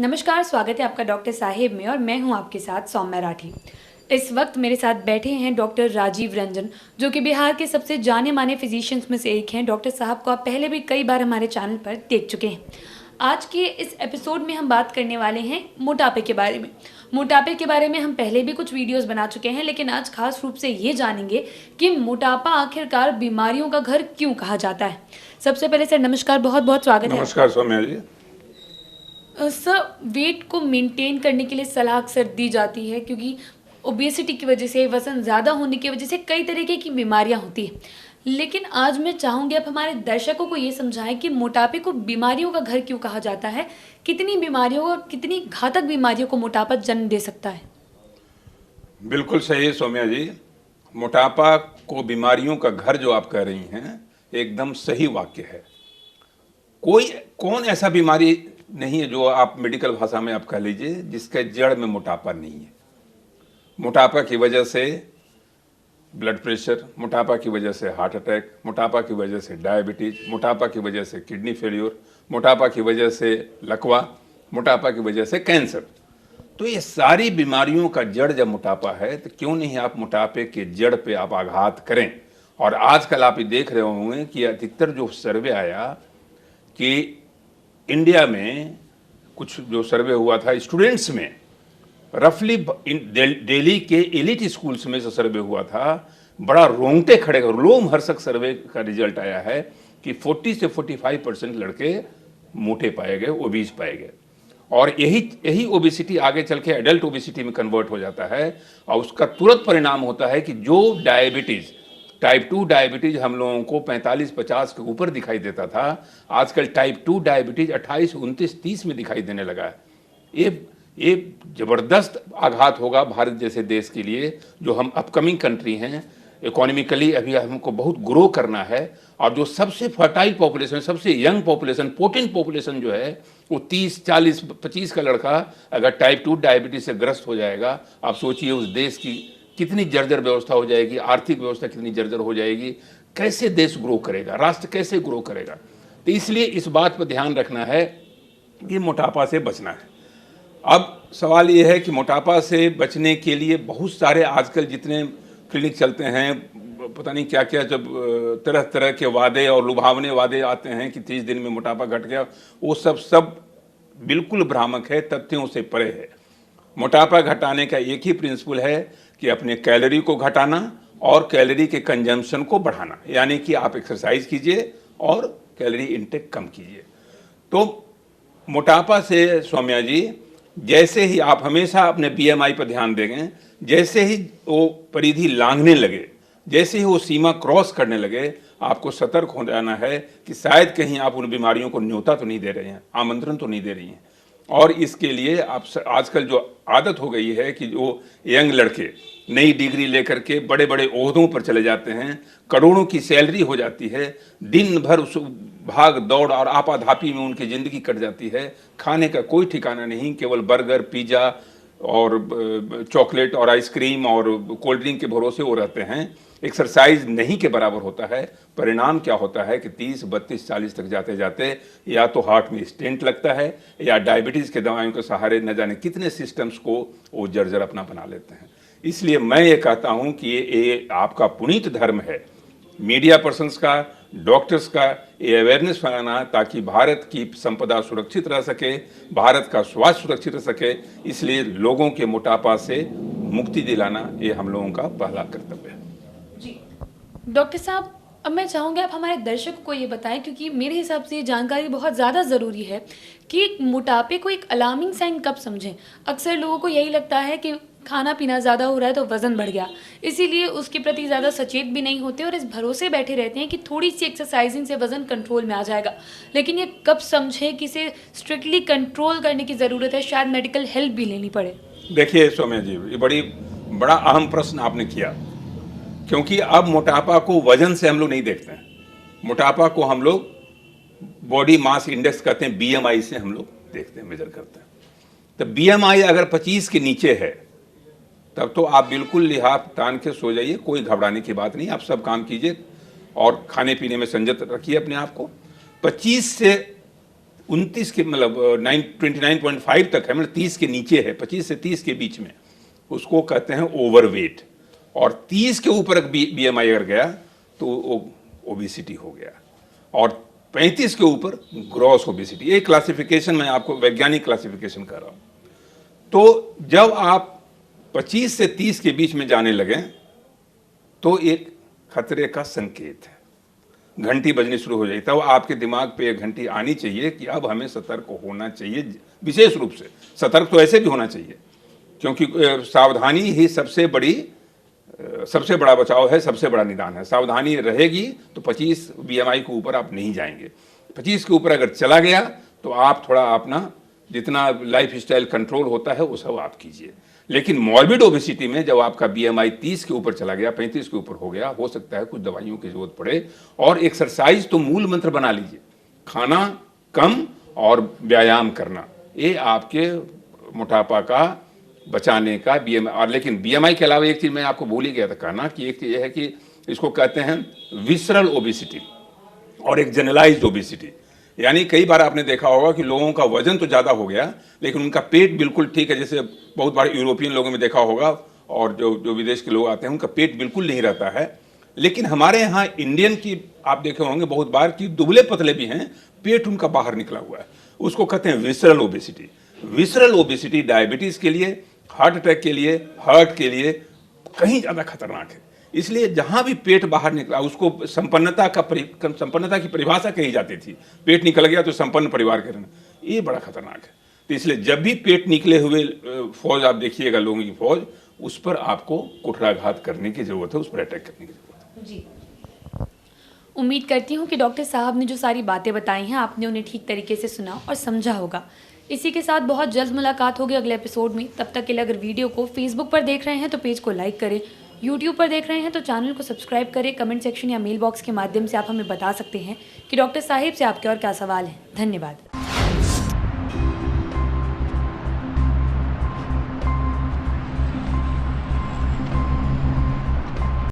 नमस्कार, स्वागत है आपका डॉक्टर साहिब में और मैं हूं आपके साथ सौम्या राठी। इस वक्त मेरे साथ बैठे हैं डॉक्टर राजीव रंजन, जो कि बिहार के सबसे जाने माने फिजिशियंस में से एक हैं। डॉक्टर साहब को आप पहले भी कई बार हमारे चैनल पर देख चुके हैं। आज के इस एपिसोड में हम बात करने वाले हैं मोटापे के बारे में। मोटापे के बारे में हम पहले भी कुछ वीडियोस बना चुके हैं, लेकिन आज खास रूप से ये जानेंगे कि मोटापा आखिरकार बीमारियों का घर क्यों कहा जाता है। सबसे पहले सर नमस्कार, बहुत बहुत स्वागत है। नमस्कार सौम्या जी। सर, वेट को मेंटेन करने के लिए सलाह अक्सर दी जाती है, क्योंकि ओबेसिटी की वजह से, वजन ज़्यादा होने की वजह से कई तरीके की बीमारियां होती हैं। लेकिन आज मैं चाहूँगी आप हमारे दर्शकों को ये समझाएं कि मोटापे को बीमारियों का घर क्यों कहा जाता है। कितनी बीमारियों और कितनी घातक बीमारियों को मोटापा जन्म दे सकता है। बिल्कुल सही है सौम्या जी। मोटापा को बीमारियों का घर जो आप कह रही हैं, एकदम सही वाक्य है। कौन ऐसा बीमारी नहीं है जो आप मेडिकल भाषा में आप कह लीजिए जिसके जड़ में मोटापा नहीं है। मोटापा की वजह से ब्लड प्रेशर, मोटापा की वजह से हार्ट अटैक, मोटापा की वजह से डायबिटीज, मोटापा की वजह से किडनी फेल्योर, मोटापा की वजह से लकवा, मोटापा की वजह से कैंसर। तो ये सारी बीमारियों का जड़ जब मोटापा है, तो क्यों नहीं आप मोटापे के जड़ पे आप आघात करें। और आजकल आप ये देख रहे होंगे कि अधिकतर जो सर्वे आया कि इंडिया में कुछ जो सर्वे हुआ था स्टूडेंट्स में, रफली दिल्ली के एलिट स्कूल्स में जो सर्वे हुआ था, बड़ा रोंगटे खड़े रोमहर्षक सर्वे का रिजल्ट आया है कि 40 से 45% लड़के मोटे पाए गए, ओबीज पाए गए। और यही ओबेसिटी आगे चल के एडल्ट ओबेसिटी में कन्वर्ट हो जाता है। और उसका तुरंत परिणाम होता है कि जो डायबिटीज, टाइप 2 डायबिटीज हम लोगों को 45-50 के ऊपर दिखाई देता था, आजकल टाइप 2 डायबिटीज 28, 29, 30 में दिखाई देने लगा है। ये जबरदस्त आघात होगा भारत जैसे देश के लिए, जो हम अपकमिंग कंट्री हैं। इकोनॉमिकली अभी हमको बहुत ग्रो करना है, और जो सबसे फर्टाइल पॉपुलेशन, सबसे यंग पॉपुलेशन, पोटेंट पॉपुलेशन जो है, वो 30, 40, 25 का लड़का अगर टाइप 2 डायबिटीज से ग्रस्त हो जाएगा, आप सोचिए उस देश की कितनी जर्जर व्यवस्था हो जाएगी, आर्थिक व्यवस्था कितनी जर्जर हो जाएगी, कैसे देश ग्रो करेगा, राष्ट्र कैसे ग्रो करेगा। तो इसलिए इस बात पर ध्यान रखना है कि मोटापा से बचना है। अब सवाल ये है कि मोटापा से बचने के लिए बहुत सारे आजकल जितने क्लिनिक चलते हैं, पता नहीं क्या क्या, जब तरह तरह के वादे और लुभावने वादे आते हैं कि 30 दिन में मोटापा घट गया, वो सब बिल्कुल भ्रामक है, तथ्यों से परे है। मोटापा घटाने का एक ही प्रिंसिपल है कि अपने कैलोरी को घटाना और कैलोरी के कंजम्पशन को बढ़ाना, यानी कि आप एक्सरसाइज कीजिए और कैलोरी इनटेक कम कीजिए। तो मोटापा से सौम्या जी, जैसे ही आप हमेशा अपने बीएमआई पर ध्यान देंगे, जैसे ही वो परिधि लांघने लगे, जैसे ही वो सीमा क्रॉस करने लगे, आपको सतर्क हो जाना है कि शायद कहीं आप उन बीमारियों को न्योता तो नहीं दे रहे हैं, आमंत्रण तो नहीं दे रही हैं। और इसके लिए आप आजकल जो आदत हो गई है कि जो यंग लड़के नई डिग्री लेकर के बड़े बड़े ओहदों पर चले जाते हैं, करोड़ों की सैलरी हो जाती है, दिन भर उस भाग दौड़ और आपाधापी में उनकी ज़िंदगी कट जाती है, खाने का कोई ठिकाना नहीं, केवल बर्गर, पिज़्ज़ा और चॉकलेट और आइसक्रीम और कोल्ड ड्रिंक के भरोसे वो रहते हैं। एक्सरसाइज नहीं के बराबर होता है। परिणाम क्या होता है कि 30, 32, 40 तक जाते जाते या तो हार्ट में स्टेंट लगता है, या डायबिटीज़ के दवाइयों के सहारे न जाने कितने सिस्टम्स को वो जर्जर अपना बना लेते हैं। इसलिए मैं ये कहता हूँ कि ये आपका पुनीत धर्म है, मीडिया पर्सन्स का, डॉक्टर्स का, ये अवेयरनेस फैलाना, ताकि भारत की संपदा सुरक्षित रह सके, भारत का स्वास्थ्य सुरक्षित रह सके। इसलिए लोगों के मोटापा से मुक्ति दिलाना ये हम लोगों का पहला कर्तव्य है। जी डॉक्टर साहब, अब मैं चाहूँगी आप हमारे दर्शकों को ये बताएं, क्योंकि मेरे हिसाब से ये जानकारी बहुत ज़्यादा ज़रूरी है कि मोटापे को एक अलार्मिंग साइन कब समझें। अक्सर लोगों को यही लगता है कि खाना पीना ज़्यादा हो रहा है तो वज़न बढ़ गया, इसीलिए उसके प्रति ज़्यादा सचेत भी नहीं होते और इस भरोसे बैठे रहते हैं कि थोड़ी सी एक्सरसाइजिंग से वज़न कंट्रोल में आ जाएगा। लेकिन ये कब समझें कि इसे स्ट्रिक्टली कंट्रोल करने की ज़रूरत है, शायद मेडिकल हेल्प भी लेनी पड़े। देखिए सौम्या जी, ये बड़ा अहम प्रश्न आपने किया, क्योंकि अब मोटापा को वजन से हम लोग नहीं देखते हैं। मोटापा को हम लोग बॉडी मास इंडेक्स कहते हैं, बीएमआई से हम लोग देखते हैं, मेजर करते हैं। तो बीएमआई अगर 25 के नीचे है, तब तो आप बिल्कुल लिहाफ तान के सो जाइए, कोई घबराने की बात नहीं। आप सब काम कीजिए और खाने पीने में संयत रखिए अपने आप को। 25 से 29 के मतलब 29.5 तक है, मतलब 30 के नीचे है, 25 से 30 के बीच में, उसको कहते हैं ओवरवेट। और 30 के ऊपर बीएमआई अगर गया तो ओबेसिटी हो गया, और 35 के ऊपर ग्रॉस ओबेसिटी। ये क्लासिफिकेशन मैं आपको वैज्ञानिक क्लासिफिकेशन कर रहा हूं। तो जब आप 25 से 30 के बीच में जाने लगे तो एक खतरे का संकेत है, घंटी बजनी शुरू हो जाएगी। तब आपके दिमाग पे एक घंटी आनी चाहिए कि अब हमें सतर्क होना चाहिए। विशेष रूप से सतर्क तो ऐसे भी होना चाहिए, क्योंकि सावधानी ही सबसे बड़ा बचाव है, सबसे बड़ा निदान है। सावधानी रहेगी तो 25 बीएमआई के ऊपर आप नहीं जाएंगे। 25 के ऊपर अगर चला गया तो आप थोड़ा अपना जितना लाइफ स्टाइल कंट्रोल होता है वो सब आप कीजिए। लेकिन मॉर्बिड ओबेसिटी में जब आपका बीएमआई 30 के ऊपर चला गया, 35 के ऊपर हो गया, हो सकता है कुछ दवाइयों की जरूरत पड़े। और एक्सरसाइज तो मूल मंत्र बना लीजिए, खाना कम और व्यायाम करना, ये आपके मोटापा का बचाने का बीएमआई। और लेकिन बीएमआई के अलावा एक चीज मैं आपको भूल ही गया था कहना, कि एक चीज है कि इसको कहते हैं विसरल ओबेसिटी और एक जनरलाइज्ड ओबेसिटी। यानी कई बार आपने देखा होगा कि लोगों का वजन तो ज्यादा हो गया लेकिन उनका पेट बिल्कुल ठीक है। जैसे बहुत बार यूरोपियन लोगों में देखा होगा, और जो विदेश के लोग आते हैं उनका पेट बिल्कुल नहीं रहता है। लेकिन हमारे यहाँ इंडियन की आप देखे होंगे बहुत बार कि दुबले पतले भी हैं, पेट उनका बाहर निकला हुआ है, उसको कहते हैं visceral obesity. Visceral obesity diabetes के लिए, हार्ट अटैक के लिए, हार्ट के लिए कहीं ज्यादा खतरनाक है। इसलिए जहां भी पेट बाहर निकला उसको संपन्नता की परिभाषा कही जाती थी। पेट निकल गया तो संपन्न परिवार के रहना, ये बड़ा खतरनाक है। तो इसलिए जब भी पेट निकले हुए फौज आप देखिएगा, लोगों की फौज, उस पर आपको कुठाराघात करने की जरूरत है, उस पर अटैक करने की जरूरत है। जी, उम्मीद करती हूँ कि डॉक्टर साहब ने जो सारी बातें बताई हैं आपने उन्हें ठीक तरीके से सुना और समझा होगा। इसी के साथ बहुत जल्द मुलाकात होगी अगले एपिसोड में। तब तक के लिए अगर वीडियो को फेसबुक पर देख रहे हैं तो पेज को लाइक करें, यूट्यूब पर देख रहे हैं तो चैनल को सब्सक्राइब करें। कमेंट सेक्शन या मेल बॉक्स के माध्यम से आप हमें बता सकते हैं कि डॉक्टर साहिब से आपके और क्या सवाल हैं। धन्यवाद।